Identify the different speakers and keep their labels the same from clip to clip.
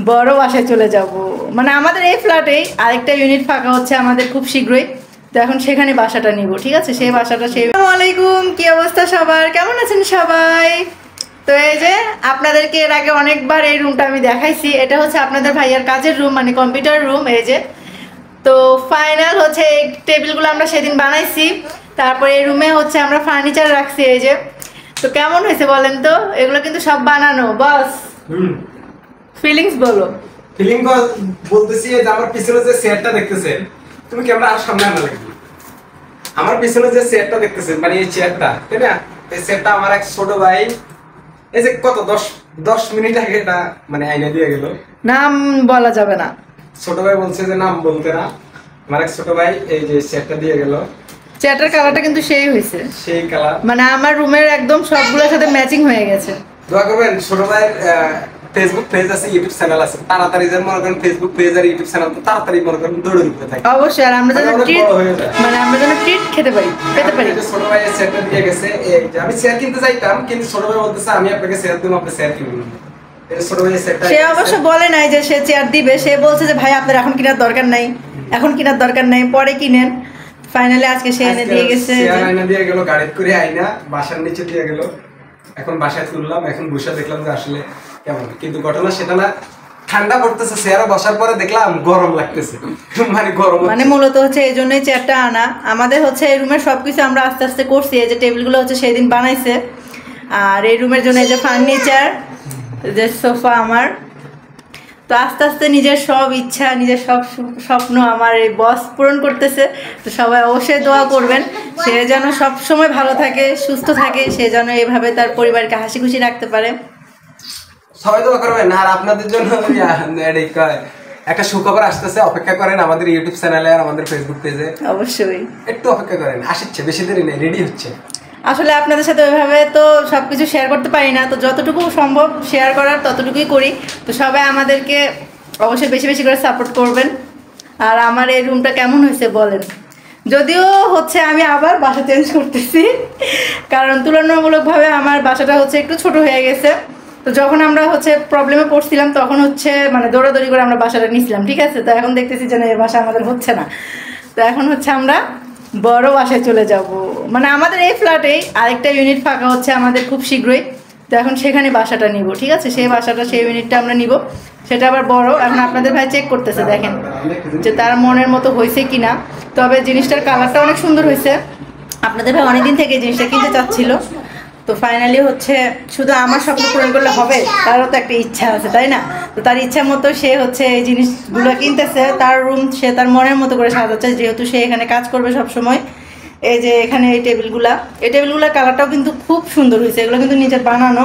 Speaker 1: বড় বাসায় চলে যাব। মানে আমাদের এই ফ্ল্যাটেই আরেকটা ইউনিট ফাঁকা হচ্ছে আমাদের খুব শীঘ্রই, তো এখন সেখানে বাসাটা নিব। ঠিক আছে, সেই বাসাটা আসসালামু আলাইকুম, কি অবস্থা সবার, কেমন আছেন সবাই? তো এই যে আপনাদেরকে এর আগে অনেকবার এই রুমটা আমি দেখাইছি, এটা হচ্ছে আপনাদের ভাইয়ার কাজের রুম, মানে কম্পিউটার রুম। এই যে তো ফাইনাল হচ্ছে এই টেবিলগুলো আমরা সেদিন বানাইছি, তারপরে এই রুমে হচ্ছে আমরা ফার্নিচার রাখছি। এই যে তো কেমন হয়েছে বলেন তো? এগুলো কিন্তু সব বানানো বস। ফিলিংস বলো।
Speaker 2: ফিলিং বলতেছি যে আমার পিছনে যে চেয়ারটা দেখতেছেন, তুমি ক্যামেরা আর সামনে আনা লাগবে। আমার পিছনে যে চেয়ারটা দেখতেছেন, মানে এই চেয়ারটা, তাই না? এই চেয়ারটা আমার এক ছোট ভাই এই যে কত 10 মিনিট আগে এটা মানে আইনা দিয়ে গেল।
Speaker 1: নাম বলা যাবে না,
Speaker 2: ছোট ভাই বলছে যে নাম বলতে না। আমার এক ছোট ভাই এই যে চেয়ারটা দিয়ে গেল।
Speaker 1: চেয়ারটার কালারটা কিন্তু সেই হয়েছে,
Speaker 2: সেই কালার, মানে
Speaker 1: আমার রুমের একদম সবগুলোর সাথে ম্যাচিং হয়ে গেছে।
Speaker 2: দোয়া করবেন। ছোট ভাইয়ের ফেসবুক পেজ আছে, ইউটিউব চ্যানেল আছে, তাড়াতাড়ি যেন মনে করেন ফেসবুক পেজ আর ইউটিউব চ্যানেল তো তাড়াতাড়ি মনে করেন দৌড়ে দিতে থাকে
Speaker 1: অবশ্যই। আর আমরা যেন ট্রিট, মানে আমরা যেন ট্রিট খেতে পারি, পেতে পারি।
Speaker 2: ছোট ভাই চেয়ারটা দিয়ে গেছে। এই যে আমি চেয়ার কিনতে যাইতাম, কিন্তু ছোট ভাই বলতেছে আমি আপনাকে চেয়ার দেব, আপনি চেয়ার কিনবেন। ছোট ভাই চেয়ারটা
Speaker 1: সে অবশ্য বলে নাই যে সে চেয়ার দিবে, সে বলছে যে ভাই আপনার এখন কেনার দরকার নাই, এখন কেনার দরকার নাই, পরে কিনেন। ফাইনালি আজকে সে এনে দিয়ে গেছে,
Speaker 2: চেয়ার আইনা দিয়ে গেল, গাড়িতে করে আইনা বাসার নিচে দিয়ে গেল। এখন বাসায় তুললাম, এখন বসে দেখলাম যে আসলে কেমন, কিন্তু ঘটনা সেটা না। ঠান্ডা পড়তেছে, চেয়ারে বসার পরে দেখলাম গরম লাগতেছে, মানে গরম।
Speaker 1: মানে মূলত হচ্ছে এই জন্যই চেয়ারটা আনা। আমাদের হচ্ছে এই রুমের সবকিছু আমরা আস্তে আস্তে করছি। এই যে টেবিলগুলো হচ্ছে সেই দিন বানাইছে, আর এই রুমের জন্য এই যে ফার্নিচার, যে সোফা আমার। তো আস্তে আস্তে নিজের সব ইচ্ছা, নিজের সব স্বপ্ন আমার এই বস পূরণ করতেছে। তো সবাই অবশ্যই দোয়া করবেন সে যেন সব সময় ভালো থাকে, সুস্থ থাকে, সে যেন এইভাবে তার পরিবারকে হাসি খুশি রাখতে পারে।
Speaker 2: সবাই দোয়া করবেন। আর আপনাদের জন্য একটা সুখবর আসতেছে, অপেক্ষা করেন আমাদের ইউটিউব চ্যানেলে আর আমাদের ফেসবুক পেজে।
Speaker 1: অবশ্যই
Speaker 2: একটু অপেক্ষা করেন, আসছে, বেশি দেরি নেই, রেডি হচ্ছে।
Speaker 1: আসলে আপনাদের সাথে ওইভাবে তো সব কিছু শেয়ার করতে পারি না, তো যতটুকু সম্ভব শেয়ার করার ততটুকুই করি। তো সবাই আমাদেরকে অবশ্যই বেশি বেশি করে সাপোর্ট করবেন। আর আমার এই রুমটা কেমন হয়েছে বলেন? যদিও হচ্ছে আমি আবার বাসা চেঞ্জ করতেছি, কারণ তুলনামূলকভাবে আমার বাসাটা হচ্ছে একটু ছোট হয়ে গেছে। তো যখন আমরা হচ্ছে প্রবলেমে পড়ছিলাম তখন হচ্ছে মানে দৌড়াদৌড়ি করে আমরা বাসাটা নিয়েছিলাম, ঠিক আছে? তো এখন দেখতেছি যে এই বাসা আমাদের হচ্ছে না, তো এখন হচ্ছে আমরা বড় বাসায় চলে যাব। মানে আমাদের এই ফ্ল্যাটেই আরেকটা ইউনিট ফাঁকা হচ্ছে আমাদের খুব শীঘ্রই, তো এখন সেখানে বাসাটা নিব। ঠিক আছে, সেই বাসাটা, সেই ইউনিটটা আমরা নিব, সেটা আবার বড়। এখন আপনাদের ভাই চেক করতেছে, দেখেন যে তার মনের মতো হয়েছে কিনা। তবে জিনিসটার কালারটা অনেক সুন্দর হয়েছে। আপনাদের ভাই অনেকদিন থেকে জিনিসটা কিনতে চাচ্ছিল, তো ফাইনালি হচ্ছে শুধু আমার স্বপ্ন পূরণ করলে হবে, তারও তো একটা ইচ্ছা আছে, তাই না? তো তার ইচ্ছা মতো সে হচ্ছে এই জিনিসগুলো কিনতেছে, তার রুম সে তার মনের মতো করে সাজাচ্ছে, যেহেতু সে এখানে কাজ করবে সব সময়। এই যে এখানে এই টেবিলগুলোর কালারটাও কিন্তু খুব সুন্দর হয়েছে। এগুলো কিন্তু নিজের বানানো,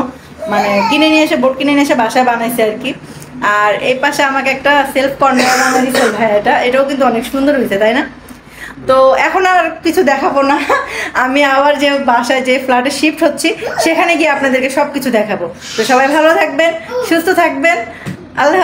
Speaker 1: মানে কিনে নিয়ে এসে, বোর্ড কিনে নিয়ে এসে বাসায় বানাইছে আর কি। আর এই পাশে আমাকে একটা সেলফ কর্নার বানিয়ে দিচ্ছে ভাই, এটাও কিন্তু অনেক সুন্দর হয়েছে, তাই না? তো এখন আর কিছু দেখাবো না, আমি আবার যে বাসায় যে ফ্ল্যাটে শিফট হচ্ছি সেখানে গিয়ে আপনাদেরকে সব কিছু দেখাবো। তো সবাই ভালো থাকবেন, সুস্থ থাকবেন, আল্লাহ।